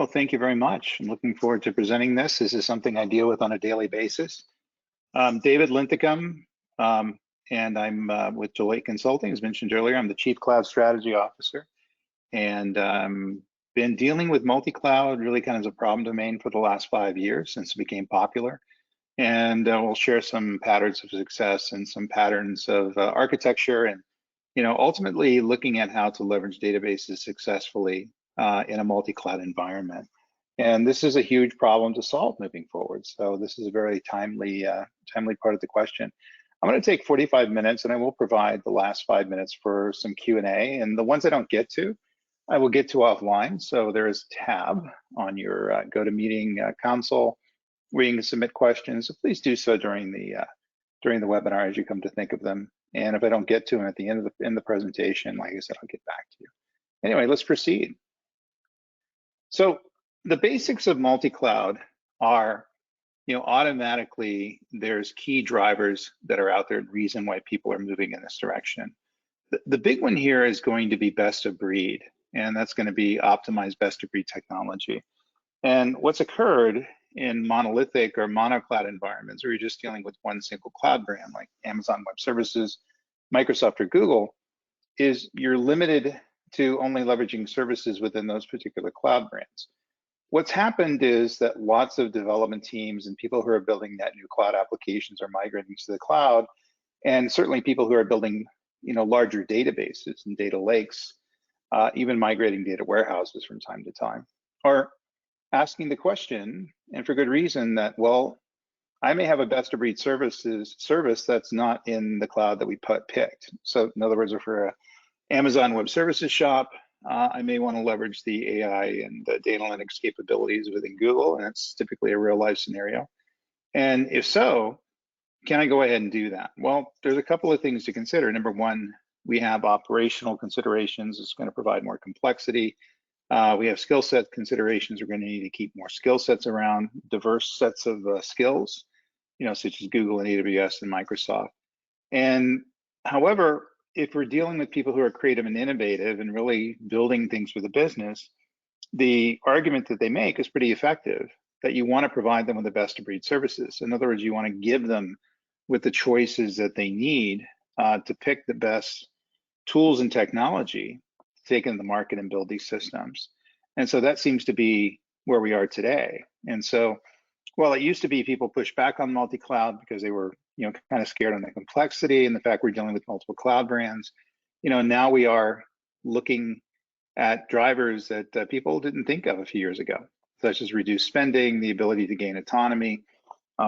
Well, thank you very much. I'm looking forward to presenting this. This is something I deal with on a daily basis. David Linthicum, and I'm with Deloitte Consulting. As mentioned earlier, I'm the Chief Cloud Strategy Officer, and been dealing with multi-cloud really kind of as a problem domain for the last 5 years since it became popular. And we'll share some patterns of success and some patterns of architecture, and ultimately looking at how to leverage databases successfully in a multi-cloud environment. And this is a huge problem to solve moving forward. So this is a very timely part of the question. I'm going to take 45 minutes, and I will provide the last 5 minutes for some Q&A. And the ones I don't get to, I will get to offline. So there is a tab on your GoToMeeting console where you can submit questions. So please do so during the webinar as you come to think of them. And if I don't get to them at the end of the presentation, like I said, I'll get back to you. Anyway, let's proceed. So the basics of multi-cloud are, automatically there's key drivers that are out there and reason why people are moving in this direction. The big one here is going to be best of breed, and that's going to be optimized best of breed technology. And what's occurred in monolithic or monocloud environments where you're just dealing with one single cloud brand like Amazon Web Services, Microsoft, or Google, is you're limited to only leveraging services within those particular cloud brands. What's happened is that lots of development teams and people who are building net new cloud applications are migrating to the cloud, and certainly people who are building larger databases and data lakes, even migrating data warehouses from time to time, are asking the question, and for good reason, that, well, I may have a best of breed service that's not in the cloud that we picked. So in other words, if we're an Amazon Web Services shop, I may want to leverage the AI and the data analytics capabilities within Google, and that's typically a real life scenario. And if so, can I go ahead and do that? Well, there's a couple of things to consider. Number one, we have operational considerations. It's going to provide more complexity. We have skill set considerations. We're going to need to keep more skill sets around, diverse sets of skills, such as Google and AWS and Microsoft. And however, if we're dealing with people who are creative and innovative and really building things for the business, the argument that they make is pretty effective, that you want to provide them with the best of breed services. In other words, you want to give them with the choices that they need to pick the best tools and technology to take into the market and build these systems. And so that seems to be where we are today. And so while it used to be people pushed back on multi-cloud because they were kind of scared on the complexity and the fact we're dealing with multiple cloud brands, now we are looking at drivers that people didn't think of a few years ago, such as reduced spending, the ability to gain autonomy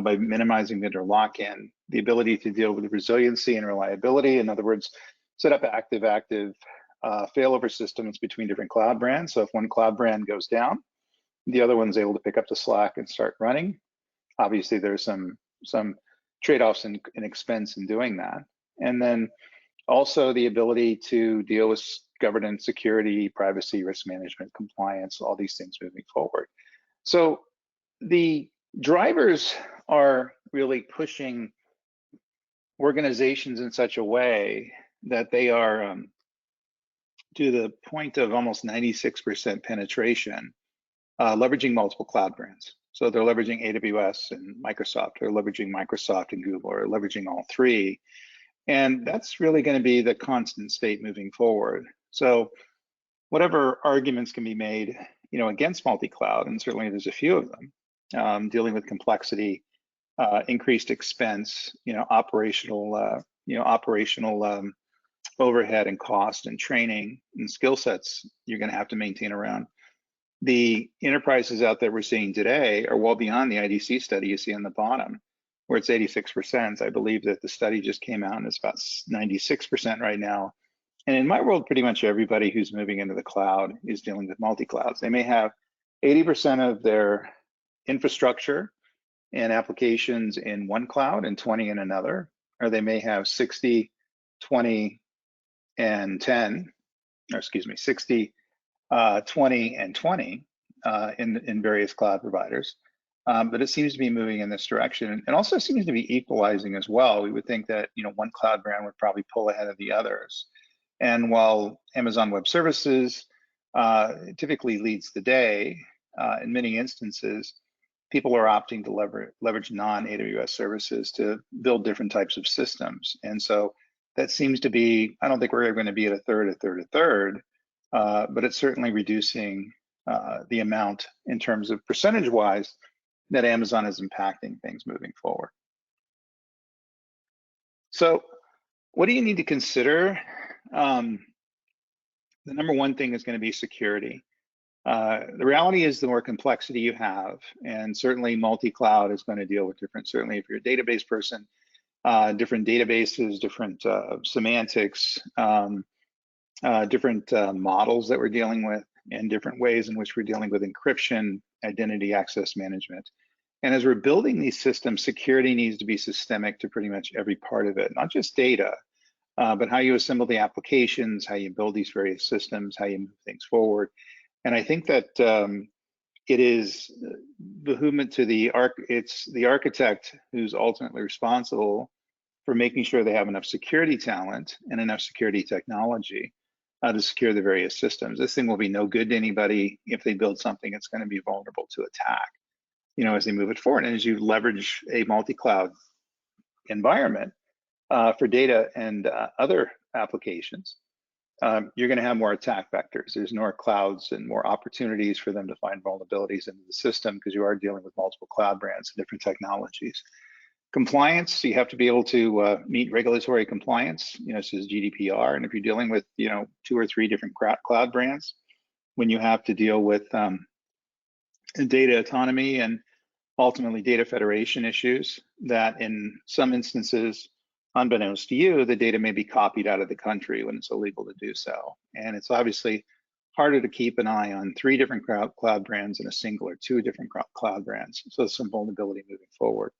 by minimizing vendor lock-in, the ability to deal with resiliency and reliability. In other words, set up active failover systems between different cloud brands. So if one cloud brand goes down, the other one's able to pick up the slack and start running. Obviously, there's some trade-offs in expense in doing that. And then also the ability to deal with governance, security, privacy, risk management, compliance, all these things moving forward. So the drivers are really pushing organizations in such a way that they are to the point of almost 96% penetration, leveraging multiple cloud brands. So they're leveraging AWS and Microsoft, they're leveraging Microsoft and Google, or leveraging all three. And that's really going to be the constant state moving forward. So whatever arguments can be made, against multi-cloud, and certainly there's a few of them, dealing with complexity, increased expense, operational overhead and cost and training and skill sets you're going to have to maintain around. The enterprises out there we're seeing today are well beyond the IDC study you see on the bottom, where it's 86%. I believe that the study just came out and it's about 96% right now. And in my world, pretty much everybody who's moving into the cloud is dealing with multi-clouds. They may have 80% of their infrastructure and applications in one cloud and 20 in another, or they may have 60, 20, and 10, or excuse me, 60, 20, and 20 in various cloud providers. But it seems to be moving in this direction, and also seems to be equalizing as well. We would think that one cloud brand would probably pull ahead of the others. And while Amazon Web Services typically leads the day, in many instances, people are opting to leverage non-AWS services to build different types of systems. And so that seems to be, I don't think we're ever going to be at a third, but it's certainly reducing the amount in terms of percentage-wise that Amazon is impacting things moving forward. So what do you need to consider? The number one thing is going to be security. The reality is the more complexity you have, and certainly multi-cloud is going to deal with different, certainly if you're a database person, different databases, different semantics, different models that we're dealing with, and different ways in which we're dealing with encryption, identity access management. And as we're building these systems, security needs to be systemic to pretty much every part of it, not just data, but how you assemble the applications, how you build these various systems, how you move things forward. And I think that it is behoovement to the architect who's ultimately responsible for making sure they have enough security talent and enough security technology to secure the various systems. This thing will be no good to anybody if they build something that's going to be vulnerable to attack, you know, as they move it forward. And as you leverage a multi-cloud environment for data and other applications, you're going to have more attack vectors. There's more clouds and more opportunities for them to find vulnerabilities into the system because you are dealing with multiple cloud brands and different technologies. Compliance, you have to be able to meet regulatory compliance, you know, such as GDPR. And if you're dealing with, you know, 2 or 3 different cloud brands, when you have to deal with data autonomy and ultimately data federation issues, that in some instances, unbeknownst to you, the data may be copied out of the country when it's illegal to do so. And it's obviously harder to keep an eye on 3 different cloud brands and a single or 2 different cloud brands. So there's some vulnerability moving forward.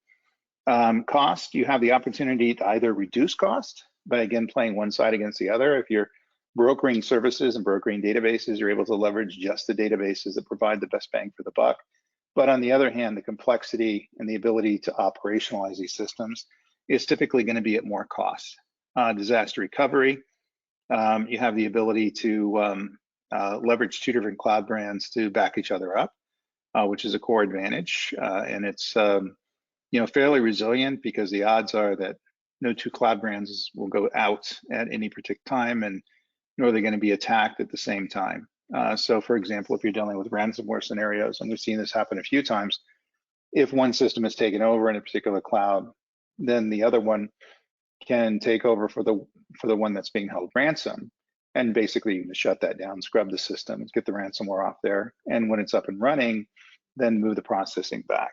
Cost, you have the opportunity to either reduce cost by, again, playing one side against the other. If you're brokering services and brokering databases, you're able to leverage just the databases that provide the best bang for the buck. But on the other hand, the complexity and the ability to operationalize these systems is typically going to be at more cost. Disaster recovery, you have the ability to leverage 2 different cloud brands to back each other up, which is a core advantage. And it's you know, fairly resilient because the odds are that no 2 cloud brands will go out at any particular time, and nor are they going to be attacked at the same time. So for example, if you're dealing with ransomware scenarios, and we've seen this happen a few times, if one system is taken over in a particular cloud, then the other one can take over for the one that's being held ransom. And basically you can shut that down, scrub the system, get the ransomware off there. And when it's up and running, then move the processing back.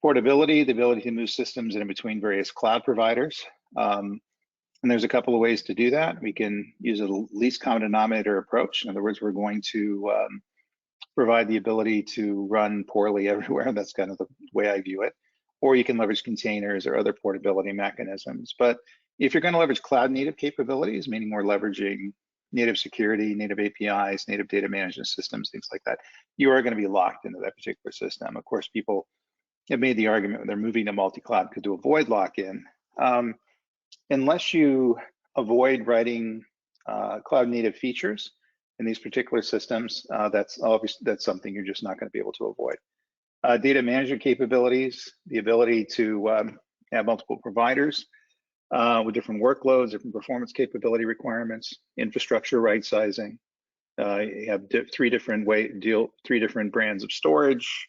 Portability, the ability to move systems in between various cloud providers. And there's a couple of ways to do that. We can use a least common denominator approach. In other words, we're going to provide the ability to run poorly everywhere. That's kind of the way I view it. Or you can leverage containers or other portability mechanisms. But if you're going to leverage cloud native capabilities, meaning we're leveraging native security, native APIs, native data management systems, things like that, you are going to be locked into that particular system. Of course, people have made the argument when they're moving to multi-cloud to avoid lock-in. Unless you avoid writing cloud native features in these particular systems, that's something you're just not going to be able to avoid. Data management capabilities, the ability to have multiple providers with different workloads, different performance capability requirements, infrastructure right sizing. You have 3 different brands of storage,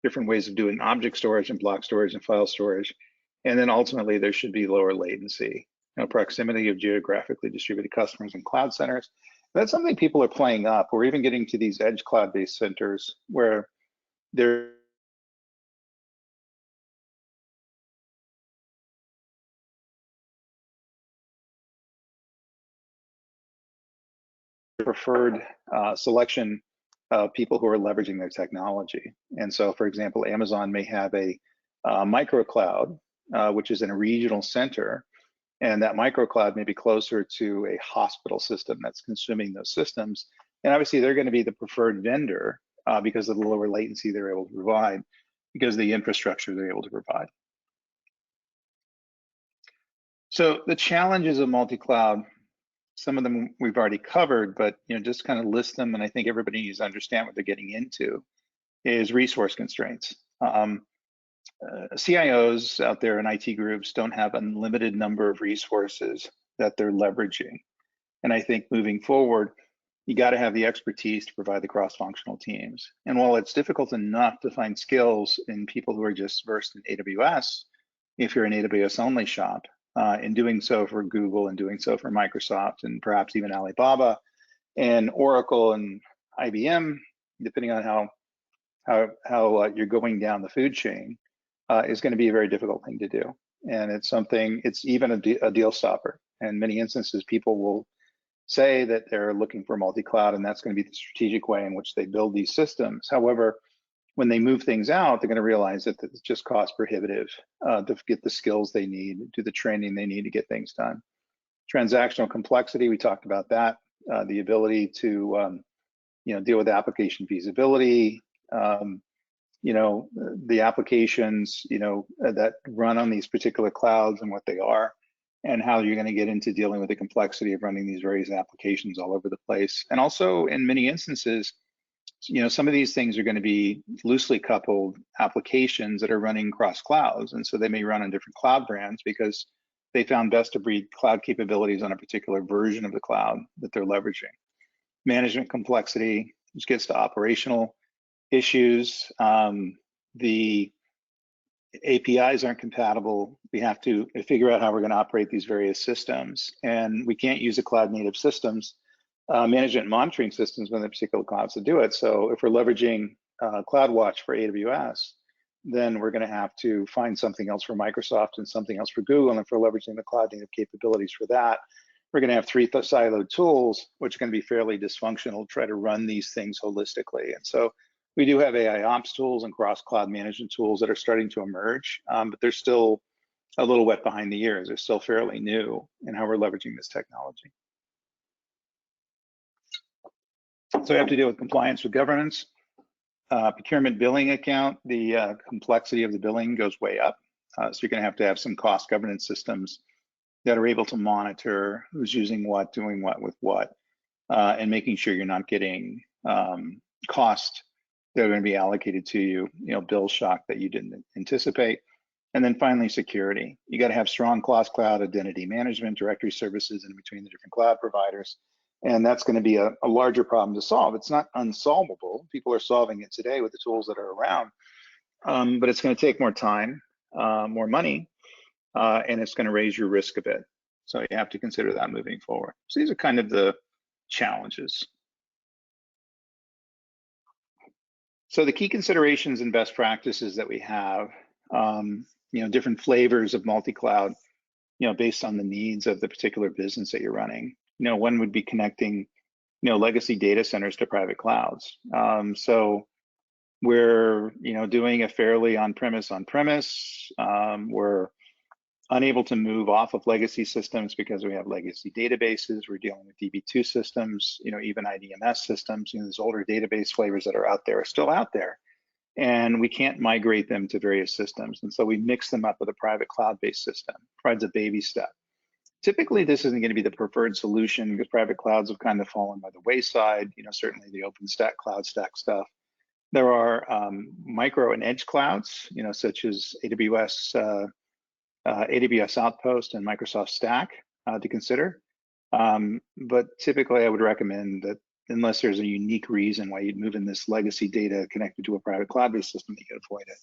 different ways of doing object storage and block storage and file storage. And then ultimately there should be lower latency, you know, proximity of geographically distributed customers and cloud centers. That's something people are playing up. We're even getting to these edge cloud-based centers where they're preferred selection of people who are leveraging their technology. And so, for example, Amazon may have a micro cloud, which is in a regional center, and that micro cloud may be closer to a hospital system that's consuming those systems. And obviously, they're going to be the preferred vendor because of the lower latency they're able to provide, because of the infrastructure they're able to provide. So the challenges of multi-cloud, some of them we've already covered, but you know, just kind of list them, and I think everybody needs to understand what they're getting into. is resource constraints. CIOs out there in IT groups don't have unlimited number of resources that they're leveraging. And I think moving forward, you got to have the expertise to provide the cross-functional teams. And while it's difficult enough to find skills in people who are just versed in AWS, if you're an AWS only shop, in doing so for Google and doing so for Microsoft and perhaps even Alibaba and Oracle and IBM, depending on how you're going down the food chain, is going to be a very difficult thing to do. And it's something, it's even a deal stopper. In many instances, people will say that they're looking for multi-cloud, and that's going to be the strategic way in which they build these systems. However, when they move things out, they're going to realize that it's just cost prohibitive to get the skills they need, do the training they need to get things done. Transactional complexity, we talked about that. The ability to deal with application feasibility, the applications, that run on these particular clouds and what they are, and how you're going to get into dealing with the complexity of running these various applications all over the place. And also, in many instances, some of these things are going to be loosely coupled applications that are running across clouds. And so they may run on different cloud brands because they found best of breed cloud capabilities on a particular version of the cloud that they're leveraging. Management complexity, which gets to operational issues. The APIs aren't compatible. We have to figure out how we're going to operate these various systems. And we can't use the cloud native systems, management and monitoring systems when the particular clouds to do it. So if we're leveraging CloudWatch for AWS, then we're going to have to find something else for Microsoft and something else for Google. And if we're leveraging the cloud native capabilities for that, we're going to have three siloed tools, which are going to be fairly dysfunctional to try to run these things holistically. And so we do have AI ops tools and cross-cloud management tools that are starting to emerge, but they're still a little wet behind the ears. They're still fairly new in how we're leveraging this technology. So we have to deal with compliance with governance. Procurement billing account, the complexity of the billing goes way up. So you're going to have some cost governance systems that are able to monitor who's using what, doing what with what, and making sure you're not getting cost that are going to be allocated to you, bill shock that you didn't anticipate. And then finally, security. You got to have strong cross-cloud identity management, directory services in between the different cloud providers. And that's going to be a larger problem to solve. It's not unsolvable. People are solving it today with the tools that are around, but it's going to take more time, more money, and it's going to raise your risk a bit. So you have to consider that moving forward. So these are kind of the challenges. So the key considerations and best practices that we have, different flavors of multi-cloud, based on the needs of the particular business that you're running. One would be connecting, legacy data centers to private clouds. So we're, doing a fairly on-premise. We're unable to move off of legacy systems because we have legacy databases. We're dealing with DB2 systems, even IDMS systems. These older database flavors that are out there are still out there, and we can't migrate them to various systems. And so we mix them up with a private cloud-based system. Provides a baby step. Typically, this isn't going to be the preferred solution because private clouds have kind of fallen by the wayside. Certainly the OpenStack, CloudStack stuff. There are micro and edge clouds, such as AWS Outpost and Microsoft Stack to consider. But typically, I would recommend that unless there's a unique reason why you'd move in this legacy data connected to a private cloud-based system, that you can avoid it.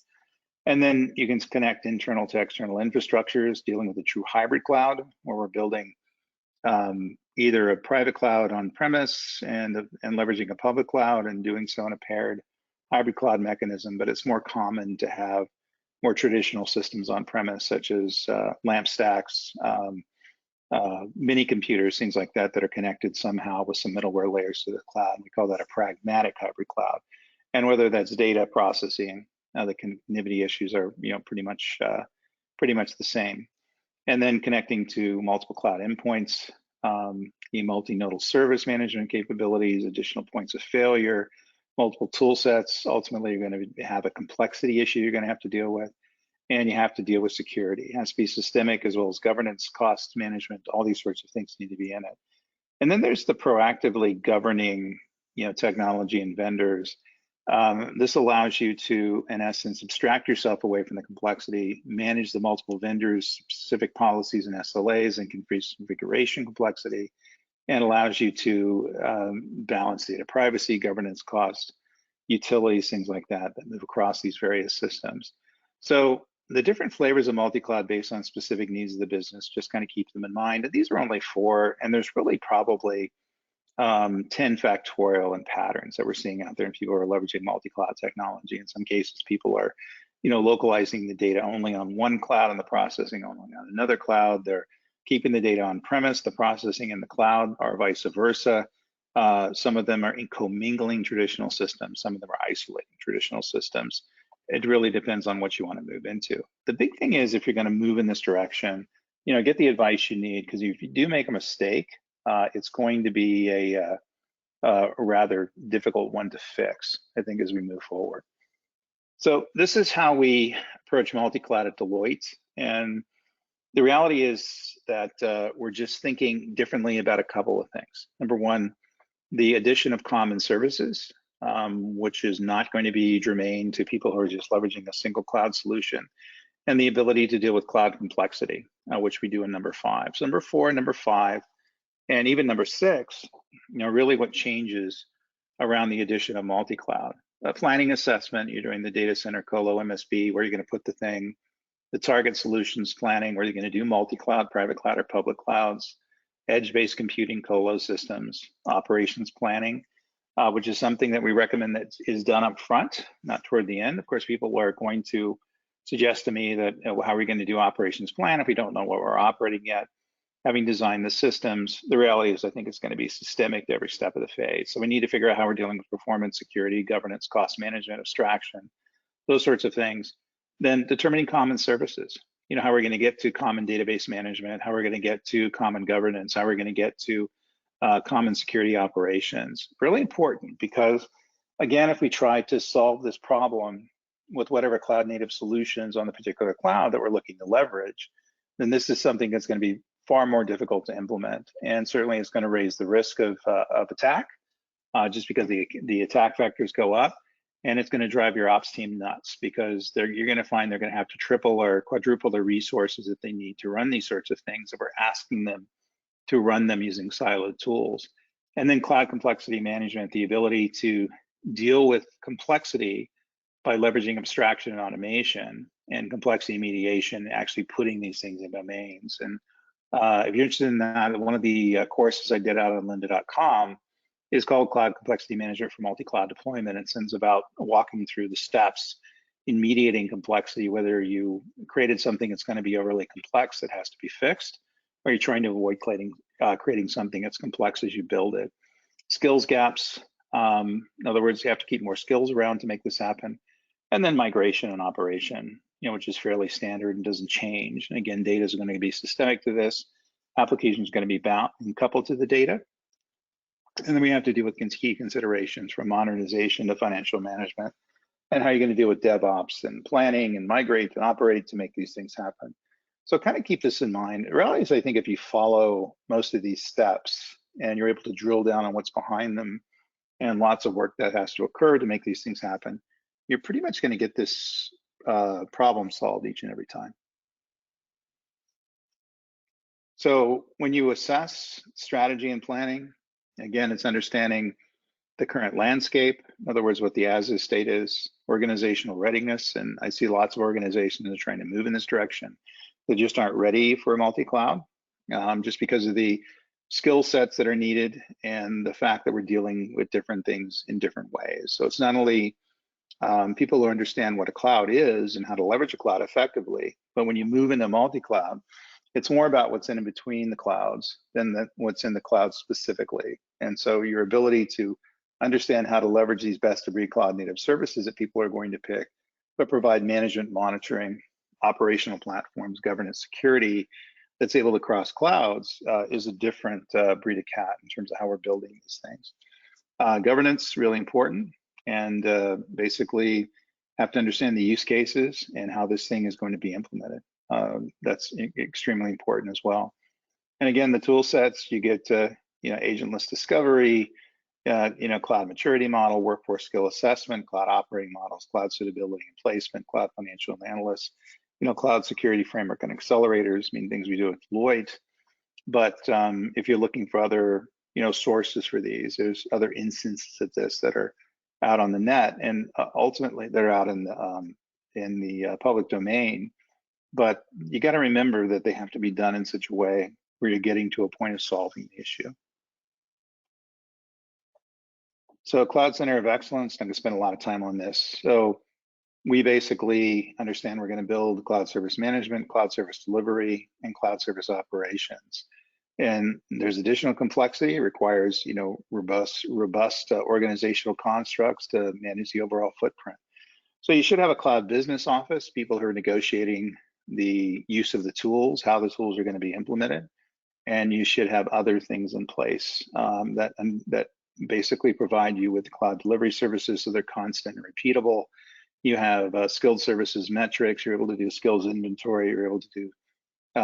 And then you can connect internal to external infrastructures, dealing with a true hybrid cloud, where we're building either a private cloud on premise and leveraging a public cloud and doing so in a paired hybrid cloud mechanism. But it's more common to have more traditional systems on premise, such as LAMP stacks, mini computers, things like that are connected somehow with some middleware layers to the cloud. We call that a pragmatic hybrid cloud. And whether that's data processing, the connectivity issues are pretty much the same. And then connecting to multiple cloud endpoints, multi-nodal service management capabilities, additional points of failure, multiple tool sets. Ultimately, you're going to have a complexity issue you're going to have to deal with, and you have to deal with security. It has to be systemic as well as governance, cost management. All these sorts of things need to be in it. And then there's the proactively governing, technology and vendors This allows you to, in essence, abstract yourself away from the complexity, manage the multiple vendors, specific policies and SLAs, and configuration complexity, and allows you to balance data privacy, governance cost, utilities, things like that move across these various systems. So the different flavors of multi-cloud based on specific needs of the business, just kind of keep them in mind. And these are only 4, and there's really probably 10 factorial and patterns that we're seeing out there, and people are leveraging multi-cloud technology. In some cases, people are, localizing the data only on one cloud and the processing only on another cloud. They're keeping the data on premise, the processing in the cloud, or vice versa. Some of them are commingling traditional systems. Some of them are isolating traditional systems. It really depends on what you want to move into. The big thing is, if you're going to move in this direction, get the advice you need, because if you do make a mistake, it's going to be a rather difficult one to fix, I think, as we move forward. So this is how we approach multi-cloud at Deloitte. And the reality is that we're just thinking differently about a couple of things. Number one, the addition of common services, which is not going to be germane to people who are just leveraging a single cloud solution, and the ability to deal with cloud complexity, which we do in number 5. So number 4, number 5, and even number 6, really what changes around the addition of multi-cloud. Planning assessment, you're doing the data center colo MSB, where you're going to put the thing, the target solutions planning, where you're going to do multi-cloud, private cloud or public clouds, edge-based computing colo systems, operations planning, which is something that we recommend that is done up front, not toward the end. Of course, people are going to suggest to me that, how are we going to do operations plan if we don't know what we're operating yet? Having designed the systems, the reality is I think it's going to be systemic to every step of the phase. So we need to figure out how we're dealing with performance, security, governance, cost management, abstraction, those sorts of things. Then determining common services, how we're going to get to common database management, how we're going to get to common governance, how we're going to get to common security operations. Really important, because again, if we try to solve this problem with whatever cloud native solutions on the particular cloud that we're looking to leverage, then this is something that's going to be far more difficult to implement, and certainly it's going to raise the risk of attack, just because the attack vectors go up, and it's going to drive your ops team nuts, because you're going to find they're going to have to triple or quadruple the resources that they need to run these sorts of things if we're asking them to run them using siloed tools. And then cloud complexity management, the ability to deal with complexity by leveraging abstraction and automation, and complexity mediation, actually putting these things in domains. And if you're interested in that, one of the courses I did out on lynda.com is called Cloud Complexity Management for Multi-Cloud Deployment. It's about walking through the steps in mediating complexity, whether you created something that's going to be overly complex that has to be fixed, or you're trying to avoid creating something that's complex as you build it. Skills gaps, in other words, you have to keep more skills around to make this happen. And then migration and operation, which is fairly standard and doesn't change. And again, data is going to be systemic to this. Application is going to be bound and coupled to the data. And then we have to deal with key considerations, from modernization to financial management, and how you're going to deal with DevOps and planning and migrate and operate to make these things happen. So kind of keep this in mind. The reality is, I think if you follow most of these steps and you're able to drill down on what's behind them, and lots of work that has to occur to make these things happen, you're pretty much going to get this problem solved each and every time. So when you assess strategy and planning, again, it's understanding the current landscape, in other words, what the as-is state is, organizational readiness, and I see lots of organizations that are trying to move in this direction. They just aren't ready for multi-cloud, just because of the skill sets that are needed and the fact that we're dealing with different things in different ways. So it's not only people who understand what a cloud is and how to leverage a cloud effectively, but when you move into multi-cloud, it's more about what's in between the clouds than what's in the cloud specifically. And so your ability to understand how to leverage these best of breed cloud native services that people are going to pick, but provide management, monitoring, operational platforms, governance, security that's able to cross clouds is a different breed of cat in terms of how we're building these things. Governance, really important, and basically have to understand the use cases and how this thing is going to be implemented. That's extremely important as well. And again, the tool sets, you get agentless discovery, cloud maturity model, workforce skill assessment, cloud operating models, cloud suitability and placement, cloud financial analysts, cloud security framework and accelerators, things we do with Lloyd. But if you're looking for other, sources for these, there's other instances of this that are out on the net, and ultimately they're out in the public domain. But you got to remember that they have to be done in such a way where you're getting to a point of solving the issue. So Cloud Center of Excellence, I'm going to spend a lot of time on this. So we basically understand we're going to build cloud service management, cloud service delivery, and cloud service operations. And there's additional complexity. It requires, robust organizational constructs to manage the overall footprint. So you should have a cloud business office, people who are negotiating the use of the tools, how the tools are going to be implemented. And you should have other things in place that basically provide you with cloud delivery services so they're constant and repeatable. You have skilled services metrics, you're able to do skills inventory, you're able to do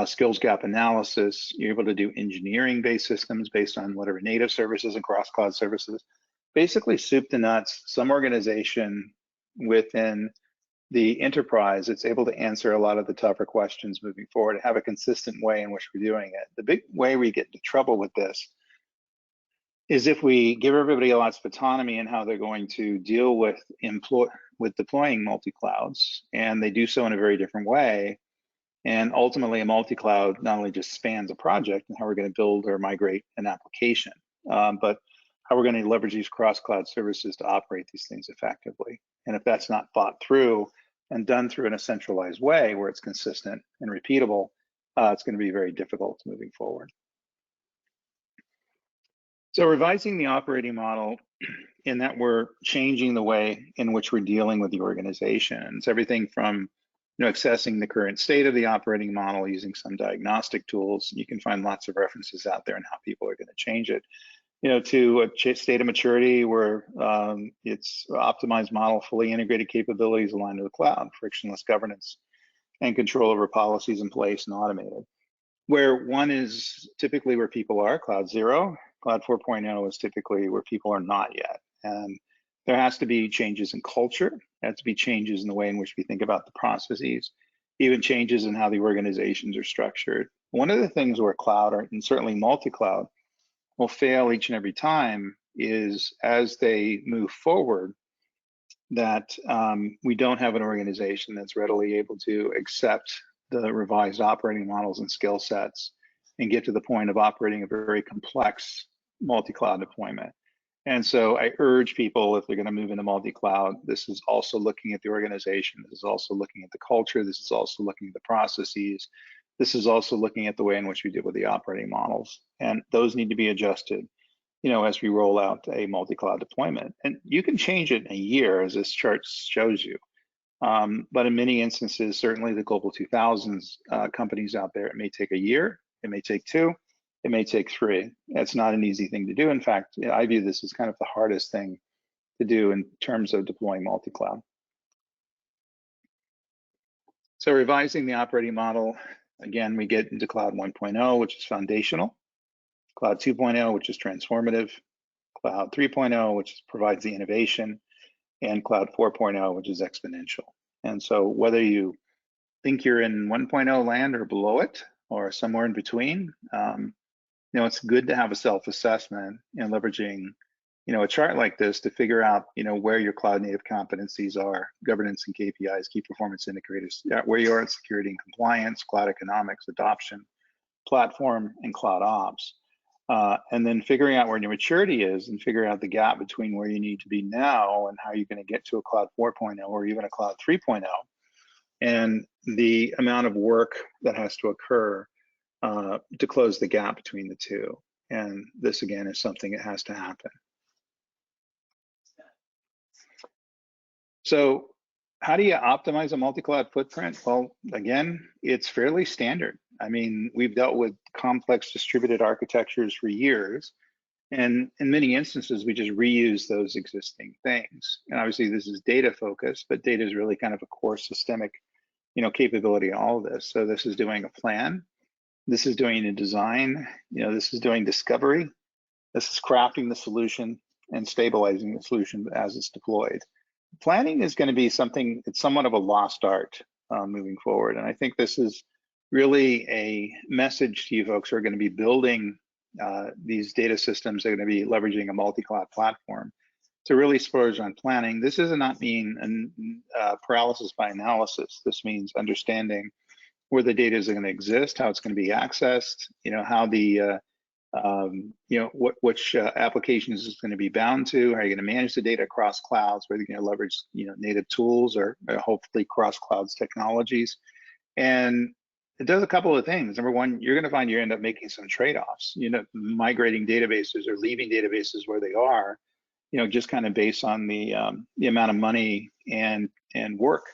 skills gap analysis, you're able to do engineering-based systems based on whatever native services and cross-cloud services. Basically soup to nuts, some organization within the enterprise, it's able to answer a lot of the tougher questions moving forward and have a consistent way in which we're doing it. The big way we get into trouble with this is if we give everybody lots of autonomy in how they're going to deal with deploying multi-clouds, and they do so in a very different way. And ultimately, a multi-cloud not only just spans a project and how we're going to build or migrate an application, but how we're going to leverage these cross-cloud services to operate these things effectively. And if that's not thought through and done through in a centralized way where it's consistent and repeatable, it's going to be very difficult moving forward. So revising the operating model in that we're changing the way in which we're dealing with the organization. It's everything from accessing the current state of the operating model using some diagnostic tools. You can find lots of references out there on how people are going to change it. To a state of maturity where it's optimized model, fully integrated capabilities aligned to the cloud, frictionless governance, and control over policies in place and automated. Where one is typically where people are, Cloud 0, Cloud 4.0 is typically where people are not yet. And there has to be changes in culture, there has to be changes in the way in which we think about the processes, even changes in how the organizations are structured. One of the things where cloud, and certainly multi-cloud, will fail each and every time is as they move forward that we don't have an organization that's readily able to accept the revised operating models and skill sets and get to the point of operating a very complex multi-cloud deployment. And so I urge people, if they're going to move into multi-cloud, this is also looking at the organization, this is also looking at the culture, this is also looking at the processes, this is also looking at the way in which we deal with the operating models. And those need to be adjusted, as we roll out a multi-cloud deployment. And you can change it in a year, as this chart shows you. But in many instances, certainly the Global 2000s companies out there, it may take a year, it may take 2, it may take 3. It's not an easy thing to do. In fact, I view this as kind of the hardest thing to do in terms of deploying multi-cloud. So revising the operating model, again, we get into Cloud 1.0, which is foundational, Cloud 2.0, which is transformative, Cloud 3.0, which provides the innovation, and Cloud 4.0, which is exponential. And so whether you think you're in 1.0 land or below it, or somewhere in between, it's good to have a self-assessment and leveraging, a chart like this to figure out, where your cloud native competencies are, governance and KPIs, key performance indicators, where you are in security and compliance, cloud economics, adoption, platform, and cloud ops. And then figuring out where your maturity is and figuring out the gap between where you need to be now and how you're going to get to a Cloud 4.0 or even a Cloud 3.0, and the amount of work that has to occur to close the gap between the two. And this, again, is something that has to happen. So how do you optimize a multi-cloud footprint? Well, again, it's fairly standard. I mean, we've dealt with complex distributed architectures for years, and in many instances, we just reuse those existing things. And obviously, this is data focused, but data is really kind of a core systemic, capability in all of this. So this is doing a plan, this is doing a design, this is doing discovery, this is crafting the solution, and stabilizing the solution as it's deployed. Planning is going to be something, it's somewhat of a lost art moving forward. And I think this is really a message to you folks who are going to be building these data systems that are going to be leveraging a multi-cloud platform to really splurge on planning. This does not mean paralysis by analysis. This means understanding where the data is going to exist, how it's going to be accessed, how the which applications is going to be bound to, how are you going to manage the data across clouds, whether you're going to leverage native tools or hopefully cross clouds technologies. And it does a couple of things. Number one, you're going to find you end up making some trade-offs, migrating databases or leaving databases where they are, just kind of based on the amount of money and work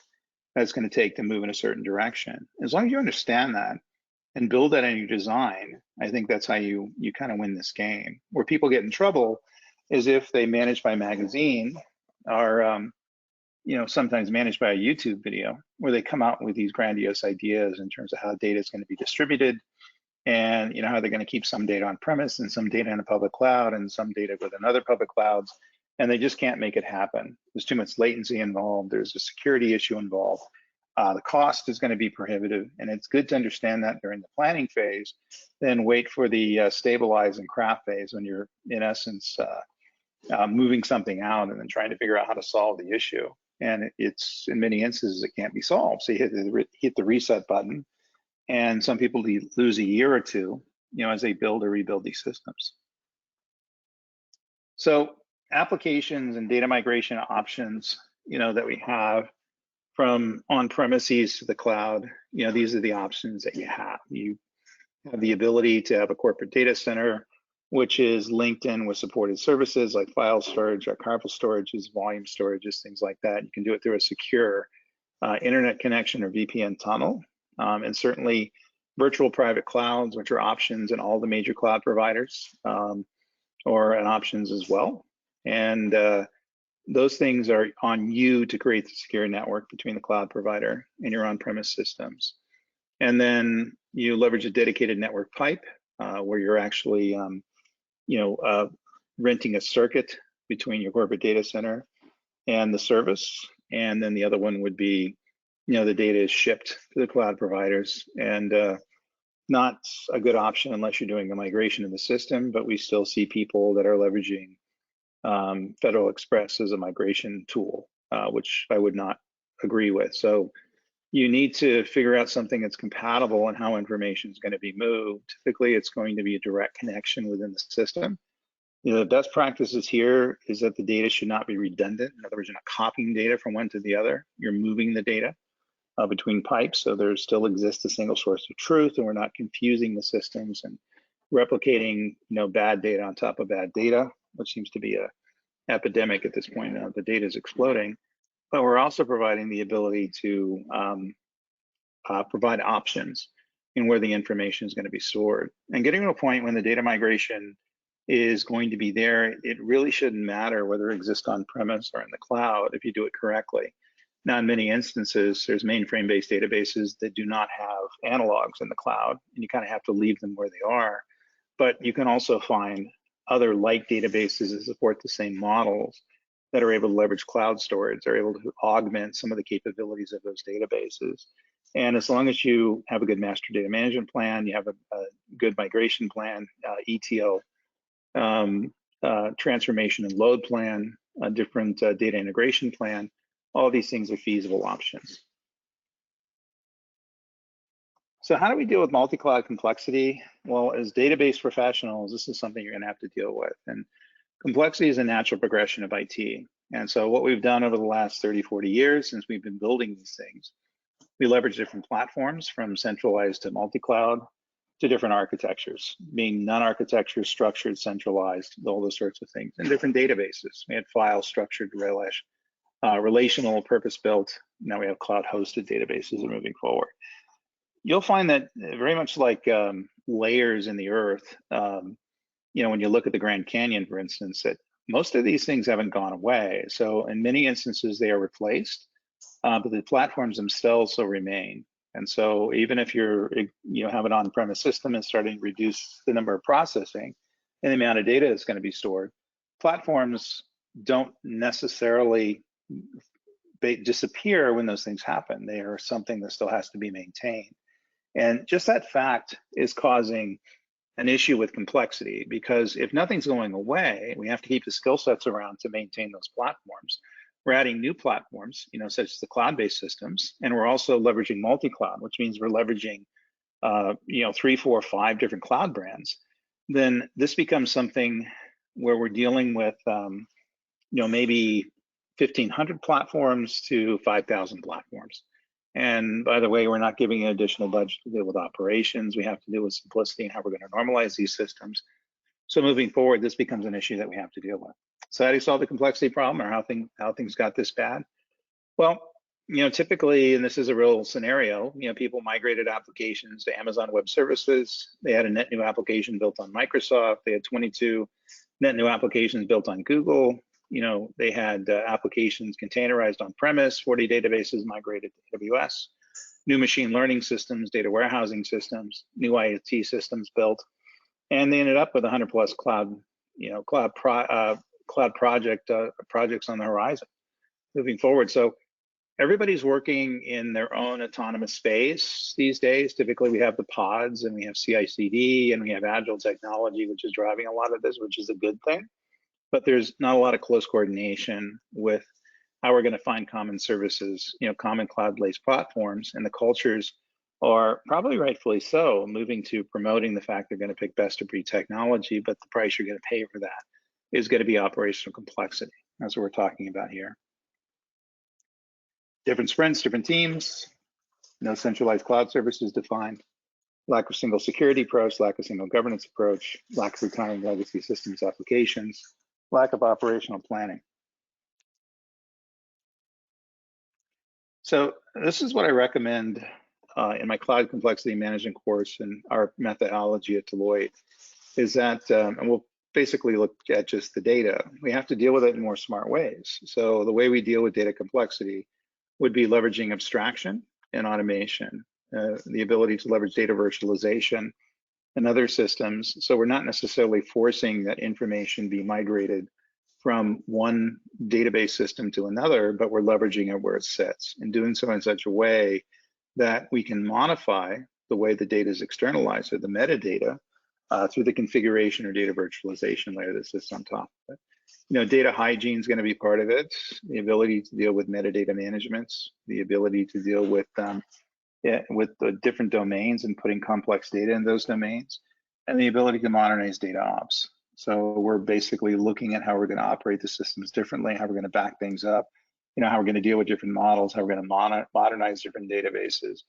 that's going to take to move in a certain direction. As long as you understand that and build that in your design, I think that's how you kind of win this game. Where people get in trouble is if they manage by magazine or sometimes managed by a YouTube video, where they come out with these grandiose ideas in terms of how data is going to be distributed, and how they're going to keep some data on premise and some data in a public cloud and some data within other public clouds, and they just can't make it happen. There's too much latency involved. There's a security issue involved. The cost is going to be prohibitive, and it's good to understand that during the planning phase, then wait for the stabilize and craft phase when you're, in essence, moving something out and then trying to figure out how to solve the issue. And it's, in many instances, it can't be solved. So you hit the reset button, and some people lose a year or two, as they build or rebuild these systems. So applications and data migration options, that we have, from on-premises to the cloud, these are the options that you have. You have the ability to have a corporate data center, which is linked in with supported services like file storage, archival storages, volume storages, things like that. You can do it through a secure internet connection or VPN tunnel. And certainly virtual private clouds, which are options in all the major cloud providers, or an options as well. And those things are on you to create the secure network between the cloud provider and your on-premise systems. And then you leverage a dedicated network pipe where you're actually, renting a circuit between your corporate data center and the service. And then the other one would be, the data is shipped to the cloud providers, and not a good option unless you're doing a migration in the system, but we still see people that are leveraging Federal Express as a migration tool, which I would not agree with. So you need to figure out something that's compatible and how information is going to be moved. Typically, it's going to be a direct connection within the system. The best practices here is that the data should not be redundant. In other words, you're not copying data from one to the other. You're moving the data between pipes, so there still exists a single source of truth, and we're not confusing the systems and replicating, bad data on top of bad data, which seems to be a epidemic at this point. The data is exploding, but we're also providing the ability to provide options in where the information is going to be stored. And getting to a point when the data migration is going to be there, it really shouldn't matter whether it exists on premise or in the cloud if you do it correctly. Now, in many instances, there's mainframe-based databases that do not have analogs in the cloud, and you kind of have to leave them where they are. But you can also find other like databases that support the same models that are able to leverage cloud storage, are able to augment some of the capabilities of those databases. And as long as you have a good master data management plan, you have a good migration plan, ETL, transformation and load plan, a different data integration plan, all these things are feasible options. So how do we deal with multi-cloud complexity? Well, as database professionals, this is something you're going to have to deal with. And complexity is a natural progression of IT. And so what we've done over the last 30, 40 years since we've been building these things, we leverage different platforms from centralized to multi-cloud to different architectures, being non-architecture, structured, centralized, all those sorts of things, and different databases. We had file structured, relational, purpose-built. Now we have cloud-hosted databases moving forward. You'll find that very much like layers in the earth, when you look at the Grand Canyon, for instance, that most of these things haven't gone away. So in many instances, they are replaced, but the platforms themselves still remain. And so even if you have an on-premise system and starting to reduce the number of processing and the amount of data that's going to be stored, platforms don't necessarily disappear when those things happen. They are something that still has to be maintained. And just that fact is causing an issue with complexity, because if nothing's going away, we have to keep the skill sets around to maintain those platforms. We're adding new platforms, such as the cloud-based systems, and we're also leveraging multi-cloud, which means we're leveraging 3, 4, 5 different cloud brands. Then this becomes something where we're dealing with maybe 1,500 platforms to 5,000 platforms. And by the way, we're not giving an additional budget to deal with operations. We have to deal with simplicity and how we're going to normalize these systems. So moving forward, this becomes an issue that we have to deal with. So how do you solve the complexity problem, or how things got this bad? Well, typically, and this is a real scenario, people migrated applications to Amazon Web Services. They had a net new application built on Microsoft. They had 22 net new applications built on Google. They had applications containerized on premise, 40 databases migrated to AWS, new machine learning systems, data warehousing systems, new IoT systems built, and they ended up with 100 plus cloud projects on the horizon moving forward. So everybody's working in their own autonomous space these days. Typically, we have the pods, and we have CI/CD, and we have agile technology, which is driving a lot of this, which is a good thing. But there's not a lot of close coordination with how we're going to find common services, common cloud-based platforms, and the cultures are probably rightfully so moving to promoting the fact they're going to pick best of breed technology, but the price you're going to pay for that is going to be operational complexity. That's what we're talking about here. Different sprints, different teams, no centralized cloud services defined, lack of single security approach, lack of single governance approach, lack of retiring legacy systems applications, lack of operational planning. So this is what I recommend in my cloud complexity management course and our methodology at Deloitte, is that, and we'll basically look at just the data, we have to deal with it in more smart ways. So the way we deal with data complexity would be leveraging abstraction and automation, the ability to leverage data virtualization and other systems. So we're not necessarily forcing that information be migrated from one database system to another, but we're leveraging it where it sits, and doing so in such a way that we can modify the way the data is externalized, or the metadata, through the configuration or data virtualization layer that sits on top of it. Data hygiene is going to be part of it, the ability to deal with metadata management, the ability to deal with the different domains and putting complex data in those domains, and the ability to modernize data ops. So we're basically looking at how we're going to operate the systems differently, how we're going to back things up, how we're going to deal with different models, how we're going to modernize different databases.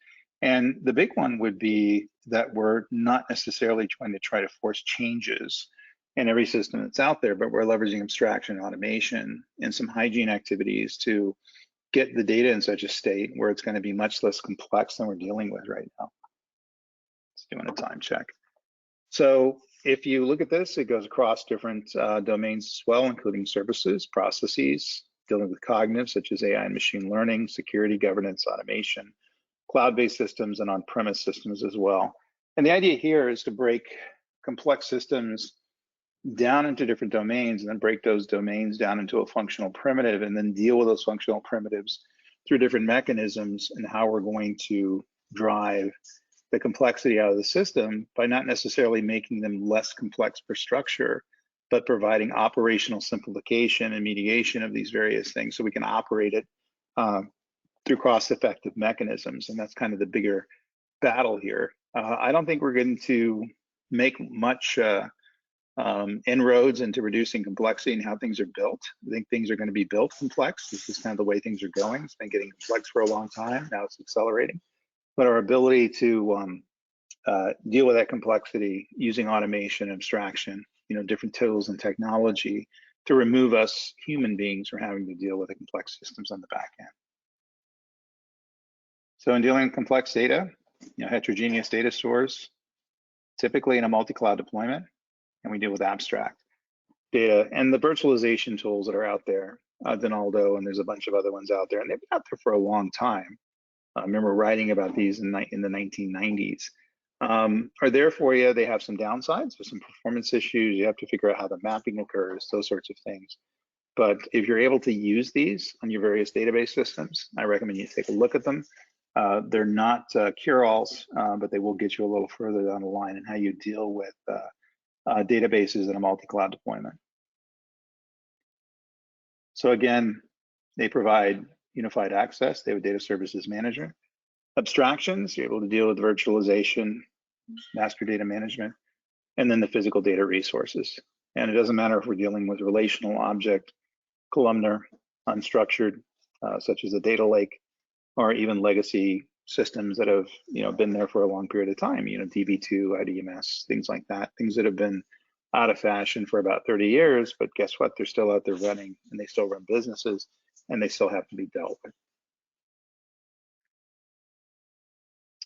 And the big one would be that we're not necessarily trying to force changes in every system that's out there, but we're leveraging abstraction, automation, and some hygiene activities to get the data in such a state where it's going to be much less complex than we're dealing with right now. Let's do a time check. So if you look at this, it goes across different domains as well, including services, processes, dealing with cognitive, such as AI and machine learning, security, governance, automation, cloud-based systems, and on-premise systems as well. And the idea here is to break complex systems down into different domains, and then break those domains down into a functional primitive, and then deal with those functional primitives through different mechanisms, and how we're going to drive the complexity out of the system by not necessarily making them less complex per structure, but providing operational simplification and mediation of these various things so we can operate it through cost-effective mechanisms. And that's kind of the bigger battle here. I don't think we're going to make much inroads into reducing complexity and how things are built. I think things are going to be built complex. This is kind of the way things are going. It's been getting complex for a long time. Now it's accelerating. But our ability to deal with that complexity using automation, abstraction, different tools and technology to remove us human beings from having to deal with the complex systems on the back end. So in dealing with complex data, heterogeneous data stores, typically in a multi-cloud deployment, and we deal with abstract data and the virtualization tools that are out there, Donaldo, and there's a bunch of other ones out there, and they've been out there for a long time. I remember writing about these in the 1990s. are there for you. They have some downsides, there's some performance issues. You have to figure out how the mapping occurs, those sorts of things. But if you're able to use these on your various database systems, I recommend you take a look at them. They're not cure-alls, but they will get you a little further down the line in how you deal with databases in a multi-cloud deployment. So again, they provide unified access. They have a data services manager. Abstractions, you're able to deal with virtualization, master data management, and then the physical data resources. And it doesn't matter if we're dealing with relational, object, columnar, unstructured, such as a data lake, or even legacy systems that have been there for a long period of time, DB2, IDMS, things like that, things that have been out of fashion for about 30 years, but guess what? They're still out there running, and they still run businesses, and they still have to be dealt with.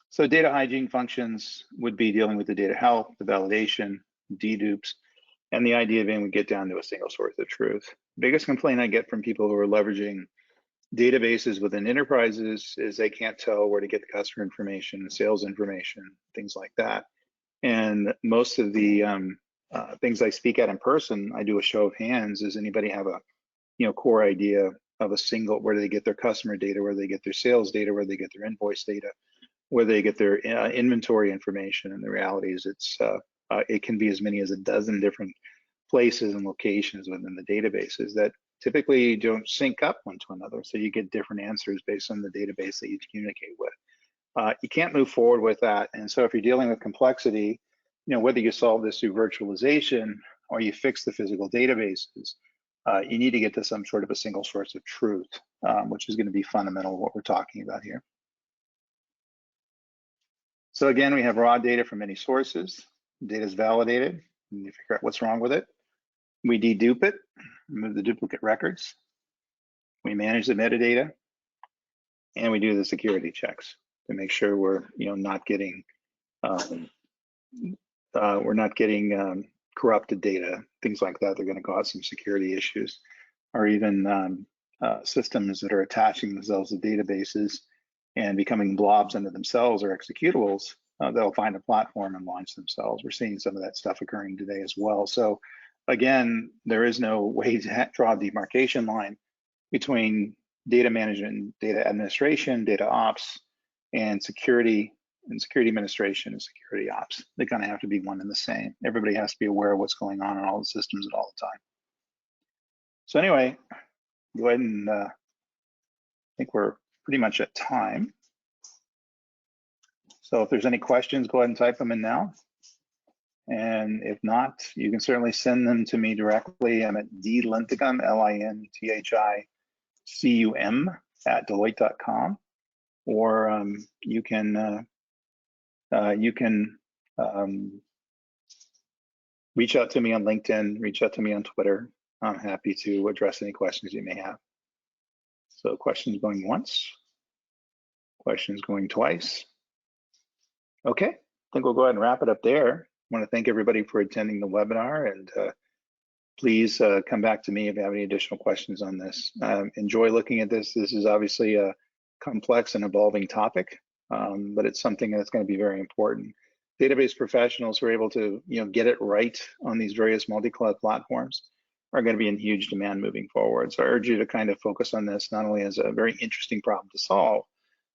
So data hygiene functions would be dealing with the data health, the validation, dedupes, and the idea being we get down to a single source of truth. Biggest complaint I get from people who are leveraging databases within enterprises is they can't tell where to get the customer information, sales information, things like that. And most of the things I speak at in person, I do a show of hands. Does anybody have a core idea of a single, where do they get their customer data, where they get their sales data, where they get their invoice data, where they get their inventory information? And the reality is it can be as many as a dozen different places and locations within the databases that typically don't sync up one to another. So you get different answers based on the database that you communicate with. You can't move forward with that. And so if you're dealing with complexity, whether you solve this through virtualization or you fix the physical databases, you need to get to some sort of a single source of truth, which is going to be fundamental to what we're talking about here. So again, we have raw data from many sources. Data is validated, and you figure out what's wrong with it. We dedupe it, remove the duplicate records. We manage the metadata, and we do the security checks to make sure we're not getting corrupted data, things like that. They're going to cause some security issues, or even systems that are attaching themselves to databases and becoming blobs unto themselves or executables. They'll find a platform and launch themselves. We're seeing some of that stuff occurring today as well. So again, there is no way to draw a demarcation line between data management and data administration, data ops, and security administration and security ops. They kind of have to be one and the same. Everybody has to be aware of what's going on in all the systems at all the time. So anyway, go ahead and I think we're pretty much at time. So if there's any questions, go ahead and type them in now. And if not, you can certainly send them to me directly. I'm at dlinthicum, LINTHICUM @Deloitte.com, or you can reach out to me on LinkedIn, reach out to me on Twitter. I'm happy to address any questions you may have. So questions going once, questions going twice. Okay, I think we'll go ahead and wrap it up there. I want to thank everybody for attending the webinar, and please come back to me if you have any additional questions on this. Enjoy looking at this. This is obviously a complex and evolving topic, but it's something that's going to be very important. Database professionals who are able to get it right on these various multi-cloud platforms are going to be in huge demand moving forward. So I urge you to kind of focus on this not only as a very interesting problem to solve,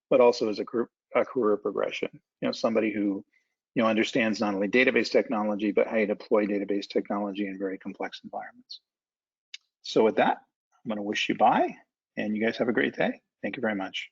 but also as a career progression. Somebody who understands not only database technology, but how you deploy database technology in very complex environments. So with that, I'm going to wish you bye, and you guys have a great day. Thank you very much.